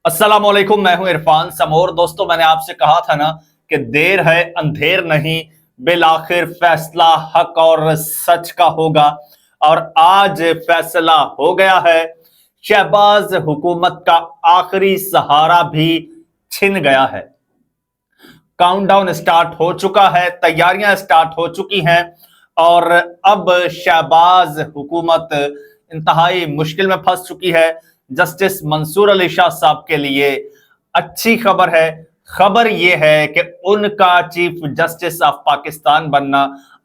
अस्सलाम वालेकुम, मैं हूं इरफान समोर। दोस्तों, मैंने आपसे कहा था ना कि देर है अंधेर नहीं, बिलाखिर फैसला हक और सच का होगा। और आज फैसला हो गया है। शहबाज हुकूमत का आखिरी सहारा भी छिन गया है। काउंटडाउन स्टार्ट हो चुका है, तैयारियां स्टार्ट हो चुकी हैं और अब शहबाज हुकूमत इंतहाई मुश्किल में फंस चुकी है। जस्टिस मंसूर अली शाह साहब के लिए अच्छी खबर है। खबर यह है कि उनका चीफ जस्टिस ऑफ पाकिस्तान बनना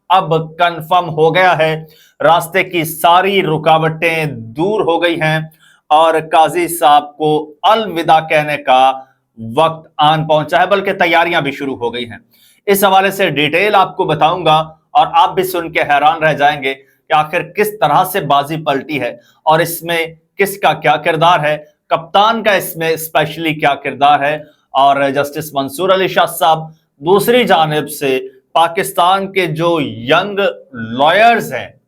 अब कंफर्म हो गया है। रास्ते की सारी रुकावटें दूर हो गई हैं और काजी साहब को अलविदा कहने का वक्त आन पहुंचा है, बल्कि तैयारियां भी शुरू हो गई हैं। इस हवाले से डिटेल आपको बताऊंगा और आप भी सुन के हैरान रह जाएंगे कि आखिर किस तरह से बाजी पलटी है और इसमें किसका क्या किरदार है, कप्तान का इसमें स्पेशली क्या किरदार है। और जस्टिस मंसूर अली शाह साहब दूसरी जानिब से पाकिस्तान के जो यंग लॉयर्स हैं,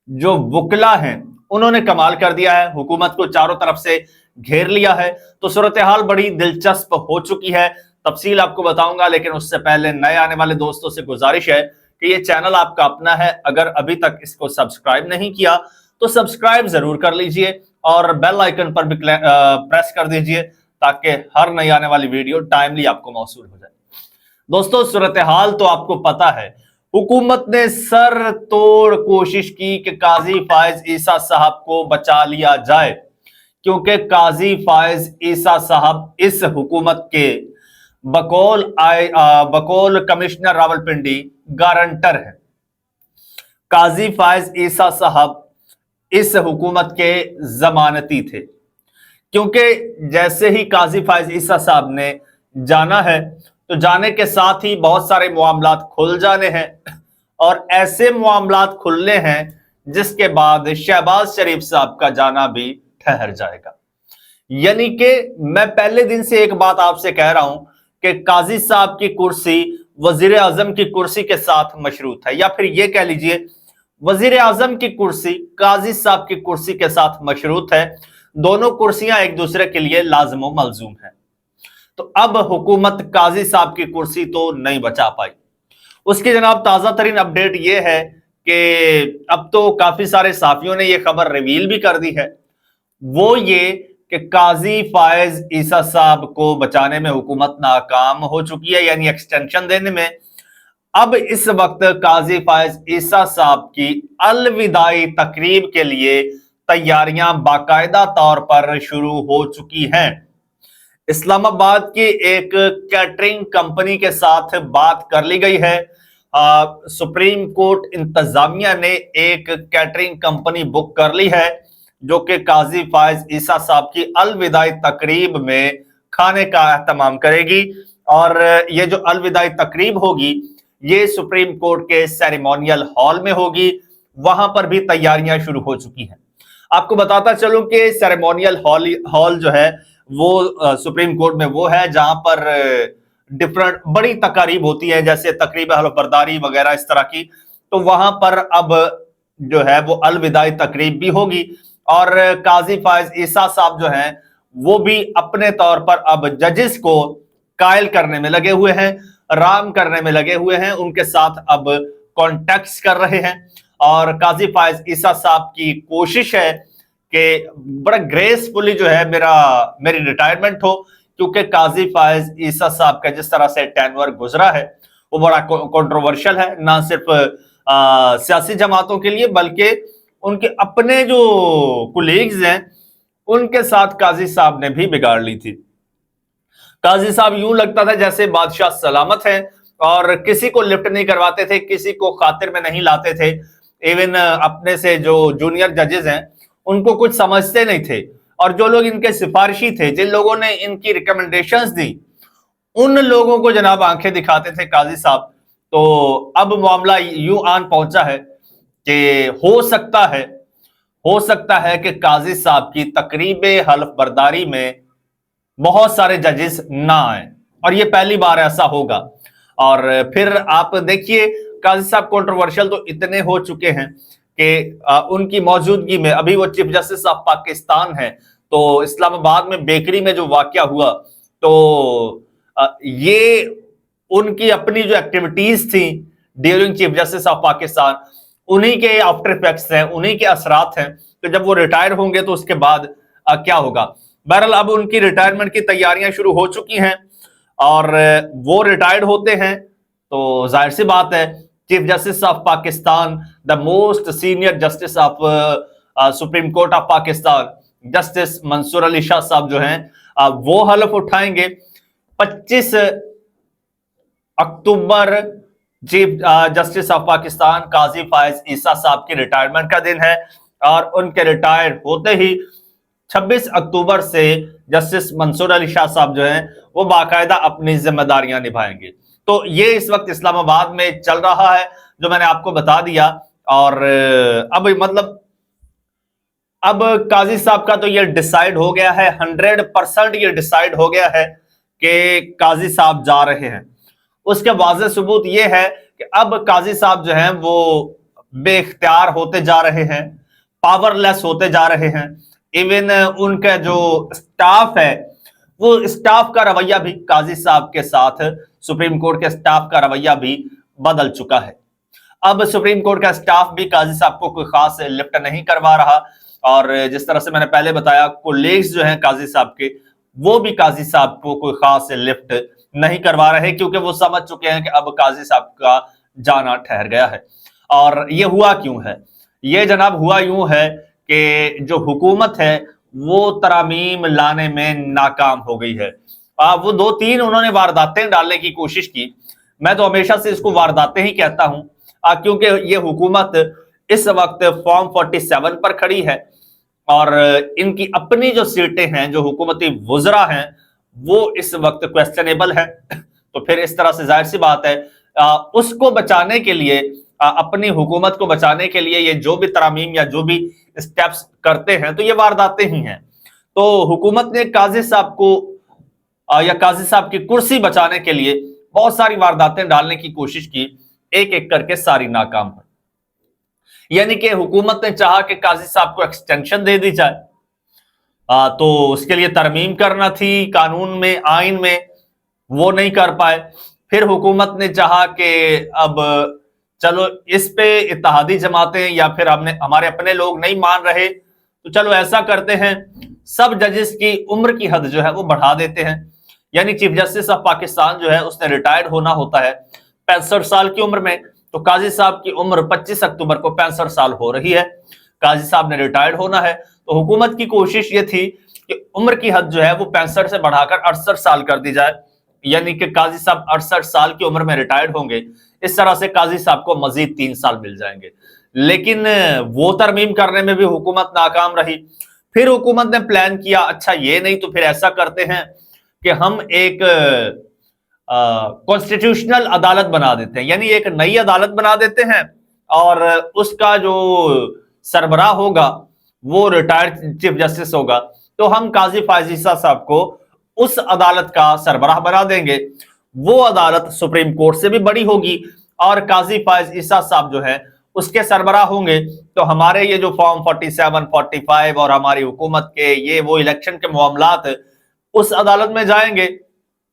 जो वकला हैं, उन्होंने कमाल कर दिया है। हुकूमत को चारों तरफ से घेर लिया है। तो सूरत हाल बड़ी दिलचस्प हो चुकी है। तफसील आपको बताऊंगा, लेकिन उससे पहले नए आने वाले दोस्तों से गुजारिश है कि ये चैनल आपका अपना है। अगर अभी तक इसको सब्सक्राइब नहीं किया तो सब्सक्राइब जरूर कर लीजिए और बेल आइकन पर भी प्रेस कर दीजिए ताकि हर नई आने वाली वीडियो टाइमली आपको मौसूल हो जाए। दोस्तों, सूरत हाल तो आपको पता है। हुकूमत ने सर तोड़ कोशिश की कि काजी फायज ईसा साहब को बचा लिया जाए, क्योंकि काजी फायज ईसा साहब इस हुकूमत के बकौल कमिश्नर रावलपिंडी गारंटर है। काजी फायज ईसा साहब इस हुकूमत के जमानती थे, क्योंकि जैसे ही काजी फायज ईसा साहब ने जाना है तो जाने के साथ ही बहुत सारे मामलात खुल जाने हैं और ऐसे मामलात खुलने हैं जिसके बाद शहबाज शरीफ साहब का जाना भी ठहर जाएगा। यानी कि मैं पहले दिन से एक बात आपसे कह रहा हूं कि काजी साहब की कुर्सी वजीर आजम की कुर्सी के साथ मशरूत है, या फिर यह कह लीजिए वजीर आजम की कुर्सी काजी साहब की कुर्सी के साथ मशरूत है। दोनों कुर्सियां एक दूसरे के लिए लाजम व मलजूम है। तो अब हुकूमत काजी साहब की कुर्सी तो नहीं बचा पाई। उसकी जनाब ताजा तरीन अपडेट यह है कि अब तो काफी सारे साफियों ने यह खबर रिवील भी कर दी है। वो ये कि काजी फायज ईसा साहब को बचाने में हुकूमत नाकाम हो चुकी है, यानी एक्सटेंशन देने में। अब इस वक्त काजी फायज ईसा साहब की अलविदाई तकरीब के लिए तैयारियां बाकायदा तौर पर शुरू हो चुकी हैं। इस्लामाबाद की एक कैटरिंग कंपनी के साथ बात कर ली गई है। सुप्रीम कोर्ट इंतजामिया ने एक कैटरिंग कंपनी बुक कर ली है जो कि काजी फायज ईसा साहब की अलविदाई तकरीब में खाने का एहतमाम करेगी। और ये जो अलविदाई तकरीब होगी ये सुप्रीम कोर्ट के सेरेमोनियल हॉल में होगी। वहां पर भी तैयारियां शुरू हो चुकी हैं। आपको बताता चलूं कि सेरेमोनियल हॉल जो है वो सुप्रीम कोर्ट में वो है जहां पर डिफरेंट बड़ी तकारीब होती है, जैसे तकरीब हलफबरदारी वगैरह इस तरह की। तो वहां पर अब जो है वो अलविदाई तकरीब भी होगी और काजी फायज ईसा साहब जो हैं वो भी अपने तौर पर अब जजेस को कायल करने में लगे हुए हैं, राम करने में लगे हुए हैं, उनके साथ अब कॉन्टेक्ट्स कर रहे हैं। और काजी फायज ईसा साहब की कोशिश है कि बड़ा ग्रेसफुली जो है मेरी रिटायरमेंट हो, क्योंकि काजी फायज ईसा साहब का जिस तरह से टेन्योर गुजरा है वो बड़ा कंट्रोवर्शियल है, ना सिर्फ सियासी जमातों के लिए बल्कि उनके अपने जो कुलीग्स हैं उनके साथ काजी साहब ने भी बिगाड़ ली थी। काजी साहब यूं लगता था जैसे बादशाह सलामत है और किसी को लिफ्ट नहीं करवाते थे, किसी को खातिर में नहीं लाते थे। इवन अपने से जो जूनियर जजेस हैं उनको कुछ समझते नहीं थे। और जो लोग इनके सिफारिशी थे, जिन लोगों ने इनकी रिकमेंडेशंस दी, उन लोगों को जनाब आंखें दिखाते थे काजी साहब। तो अब मामला यूं आन पहुंचा है कि हो सकता है कि काजी साहब की तकरीब हल्फ बर्दारी में बहुत सारे जजेस ना आए, और ये पहली बार ऐसा होगा। और फिर आप देखिए काजी साहब कंट्रोवर्शियल तो इतने हो चुके हैं कि उनकी मौजूदगी में अभी वो चीफ जस्टिस ऑफ पाकिस्तान है, تو اسلام آباد میں بیکری میں جو واقعہ ہوا تو یہ ان کی اپنی جو ایکٹیویٹیز تھیں during chief justice of Pakistan, انہی کے آفٹر ایفیکٹس ہیں، انہی کے اثرات ہیں. تو جب وہ ریٹائر ہوں گے تو اس کے بعد کیا ہوگا؟ بہرحال اب ان کی ریٹائرمنٹ کی تیاریاں شروع ہو چکی ہیں اور وہ ریٹائرڈ ہوتے ہیں تو ظاہر سی بات ہے chief justice of Pakistan, the most senior justice of supreme court of Pakistan, justice Mansoor Ali Shah صاحب جو ہیں وہ حلف اٹھائیں گے. 25 October chief justice of Pakistan Qazi Faez عیسیٰ صاحب کی ریٹائرمنٹ کا دن ہے اور ان کے ریٹائر ہوتے ہی 26 اکتوبر سے جسٹس منصور علی شاہ صاحب جو ہیں وہ باقاعدہ اپنی ذمہ داریاں نبھائیں گے. تو یہ اس وقت اسلام آباد میں چل رہا ہے جو میں نے آپ کو بتا دیا. اور اب قاضی صاحب کا تو یہ ڈیسائیڈ ہو گیا ہے، 100% یہ ڈیسائیڈ ہو گیا ہے کہ قاضی صاحب جا رہے ہیں. اس کے واضح ثبوت یہ ہے کہ اب قاضی صاحب جو ہیں وہ بے اختیار ہوتے جا رہے ہیں، پاور لیس ہوتے جا رہے ہیں. ایون ان کا جو اسٹاف ہے وہ اسٹاف کا رویہ بھی قاضی صاحب کے ساتھ سپریم کورٹ کے اسٹاف کا رویہ بھی بدل چکا ہے. اب سپریم کورٹ کا اسٹاف بھی قاضی صاحب کو کوئی خاص لفٹ نہیں کروا رہا اور جس طرح سے میں نے پہلے بتایا کولیگز جو ہیں قاضی صاحب کے وہ بھی قاضی صاحب کو کوئی خاص لفٹ نہیں کروا رہے کیونکہ وہ سمجھ چکے ہیں کہ اب قاضی صاحب کا جانا ٹھہر گیا ہے. اور یہ ہوا کیوں ہے؟ یہ جناب ہوا یوں ہے کہ جو حکومت ہے وہ ترامیم لانے میں ناکام ہو گئی ہے. وہ 2-3 انہوں نے وارداتیں ڈالنے کی کوشش کی. میں تو ہمیشہ سے اس کو وارداتیں ہی کہتا ہوں کیونکہ یہ حکومت اس وقت فارم 47 پر کھڑی ہے اور ان کی اپنی جو سیٹیں ہیں جو حکومتی وزراء ہیں وہ اس وقت کویسچنیبل ہے. تو پھر اس طرح سے ظاہر سی بات ہے اس کو بچانے کے لیے، اپنی حکومت کو بچانے کے لیے یہ جو بھی ترامیم یا جو بھی اسٹیپس کرتے ہیں تو یہ وارداتیں ہی ہیں. تو حکومت نے قاضی صاحب کو یا قاضی صاحب کی کرسی بچانے کے لیے بہت ساری وارداتیں ڈالنے کی کوشش کی، ایک ایک کر کے ساری ناکام ہوئی. یعنی کہ حکومت نے چاہا کہ قاضی صاحب کو ایکسٹینشن دے دی جائے تو اس کے لیے ترمیم کرنا تھی قانون میں، آئین میں، وہ نہیں کر پائے. پھر حکومت نے چاہا کہ اب چلو اس پہ اتحادی جماعتیں یا پھر ہمارے اپنے لوگ نہیں مان رہے تو چلو ایسا کرتے ہیں سب ججز کی عمر کی حد جو ہے وہ بڑھا دیتے ہیں. یعنی چیف جسٹس آف پاکستان جو ہے اس نے ریٹائرڈ ہونا ہوتا ہے 65 سال کی عمر میں، تو قاضی صاحب کی عمر 25 اکتوبر کو 65 سال ہو رہی ہے. قاضی صاحب نے ریٹائرڈ ہونا ہے تو حکومت کی کوشش یہ تھی کہ عمر کی حد جو ہے وہ 65 سے بڑھا کر 68 سال کر دی جائے. یعنی کہ قاضی صاحب 68 سال کی عمر میں ریٹائرڈ ہوں گے. اس طرح سے قاضی صاحب کو مزید 3 سال مل جائیں گے. لیکن وہ ترمیم کرنے میں بھی حکومت ناکام رہی. پھر حکومت نے پلان کیا اچھا یہ نہیں تو پھر ایسا کرتے ہیں کہ ہم ایک کانسٹیٹیوشنل عدالت بنا دیتے ہیں، یعنی ایک نئی عدالت بنا دیتے ہیں اور اس کا جو سربراہ ہوگا وہ ریٹائرڈ چیف جسٹس ہوگا. تو ہم قاضی فائز عیسیٰ صاحب کو اس عدالت کا سربراہ بنا دیں گے. وہ عدالت سپریم کورٹ سے بھی بڑی ہوگی اور قاضی فائز عیسیٰ صاحب جو ہے اس کے سربراہ ہوں گے. تو ہمارے یہ جو فارم 47 45 اور ہماری حکومت کے یہ وہ الیکشن کے معاملات اس عدالت میں جائیں گے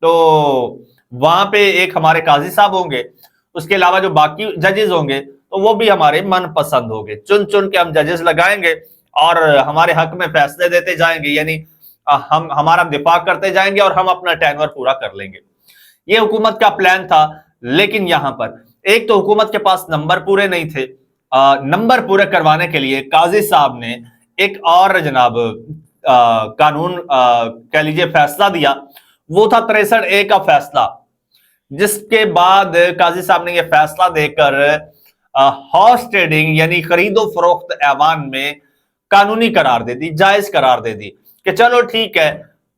تو وہاں پہ ایک ہمارے قاضی صاحب ہوں گے. اس کے علاوہ جو باقی ججز ہوں گے تو وہ بھی ہمارے من پسند ہوں گے. چن چن کے ہم ججز لگائیں گے اور ہمارے حق میں فیصلے دیتے جائیں گے. یعنی ہم ہمارا دفاع کرتے جائیں گے اور ہم اپنا ٹینور پورا کر لیں گے. یہ حکومت کا پلان تھا. لیکن یہاں پر ایک تو حکومت کے پاس نمبر پورے نہیں تھے. نمبر پورے کروانے کے لیے قاضی صاحب نے ایک اور جناب قانون کہہ لیجیے فیصلہ دیا. وہ تھا 63A کا فیصلہ، جس کے بعد قاضی صاحب نے یہ فیصلہ دے کر ہارس ٹریڈنگ یعنی خرید و فروخت ایوان میں قانونی قرار دے دی، جائز قرار دے دی کہ چلو ٹھیک ہے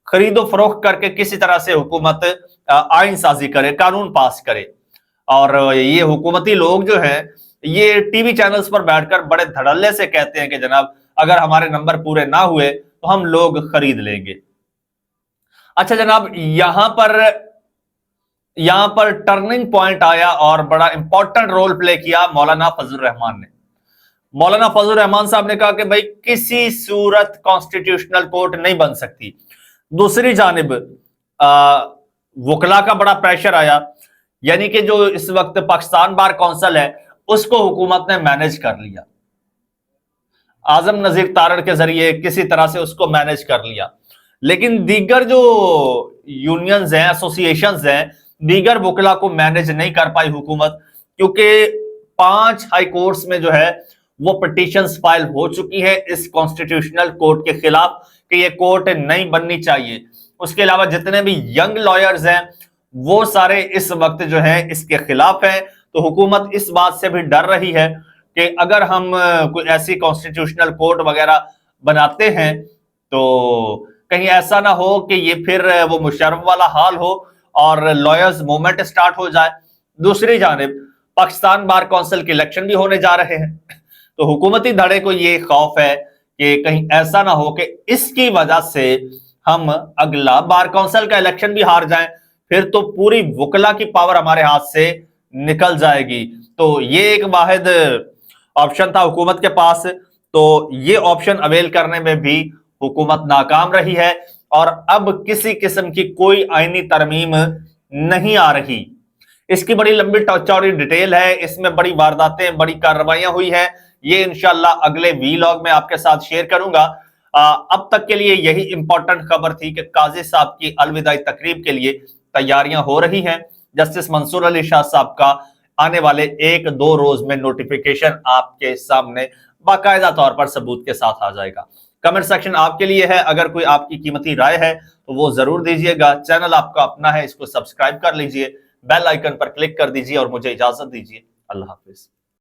خرید و فروخت کر کے کسی طرح سے حکومت آئین سازی کرے، قانون پاس کرے. اور یہ حکومتی لوگ جو ہیں یہ ٹی وی چینلز پر بیٹھ کر بڑے دھڑلے سے کہتے ہیں کہ جناب اگر ہمارے نمبر پورے نہ ہوئے تو ہم لوگ خرید لیں گے. اچھا جناب یہاں پر ٹرننگ پوائنٹ آیا اور بڑا امپورٹنٹ رول پلے کیا مولانا فضل الرحمان نے. मौलाना फजल रहमान साहब ने कहा कि भाई किसी सूरत कॉन्स्टिट्यूशनल कोर्ट नहीं बन सकती। दूसरी जानिब वकला का बड़ा प्रेशर आया, यानी कि जो इस वक्त पाकिस्तान बार कौंसिल है उसको हुकूमत ने मैनेज कर लिया, आजम नजीर तारड़ के जरिए किसी तरह से उसको मैनेज कर लिया। लेकिन दीगर जो यूनियंस हैं, एसोसिएशंस हैं, दीगर वकला को मैनेज नहीं कर पाई हुकूमत, क्योंकि 5 हाई कोर्ट्स में जो है वो पिटीशंस फाइल हो चुकी है इस कॉन्स्टिट्यूशनल कोर्ट के खिलाफ कि ये कोर्ट नहीं बननी चाहिए। उसके अलावा जितने भी यंग लॉयर्स हैं वो सारे इस वक्त जो है इसके खिलाफ हैं। तो हुकूमत इस बात से भी डर रही है कि अगर हम कोई ऐसी कॉन्स्टिट्यूशनल कोर्ट वगैरह बनाते हैं तो कहीं ऐसा ना हो कि ये फिर वो मुशर्रफ वाला हाल हो और लॉयर्स मूवमेंट स्टार्ट हो जाए। दूसरी जानिब पाकिस्तान बार काउंसिल के इलेक्शन भी होने जा रहे हैं, तो हुकूमती धड़े को ये खौफ है कि कहीं ऐसा ना हो कि इसकी वजह से हम अगला बार काउंसिल का इलेक्शन भी हार जाएं, फिर तो पूरी वकला की पावर हमारे हाथ से निकल जाएगी। तो ये एक वाहिद ऑप्शन था हुकूमत के पास, तो ये ऑप्शन अवेल करने में भी हुकूमत नाकाम रही है और अब किसी किस्म की कोई आईनी तरमीम नहीं आ रही। इसकी बड़ी लंबी चौड़ी डिटेल है, इसमें बड़ी वारदातें, बड़ी कार्रवाइयां हुई हैं, ये इंशाल्लाह अगले वीलॉग में आपके साथ शेयर करूंगा। अब तक के लिए यही इंपॉर्टेंट खबर थी कि काजी साहब की अलविदाई तकरीब के लिए तैयारियां हो रही हैं। जस्टिस मंसूर अली शाह साहब का आने वाले 1-2 रोज में नोटिफिकेशन आपके सामने बाकायदा तौर पर सबूत के साथ आ जाएगा। कमेंट सेक्शन आपके लिए है, अगर कोई आपकी कीमती राय है तो वो जरूर दीजिएगा। चैनल आपका अपना है, इसको सब्सक्राइब कर लीजिए, बेल आइकन पर क्लिक कर दीजिए और मुझे इजाजत दीजिए। अल्लाह हाफिज।